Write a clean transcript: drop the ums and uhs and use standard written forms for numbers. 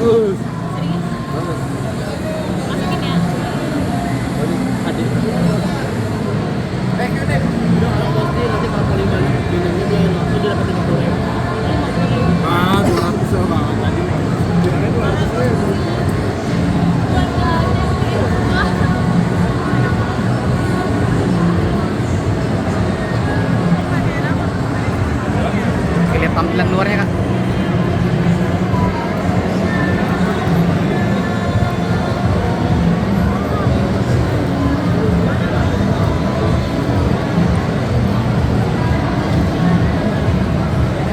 Serius. Banget. Masukin ya. Adik. Udah kalau pasti nanti kalau kali balik minumnya dia langsung dia dapat 30.000. Ah, 200 lah banget tadi. Kirain 200. Lihat tampilan luarnya, Kak.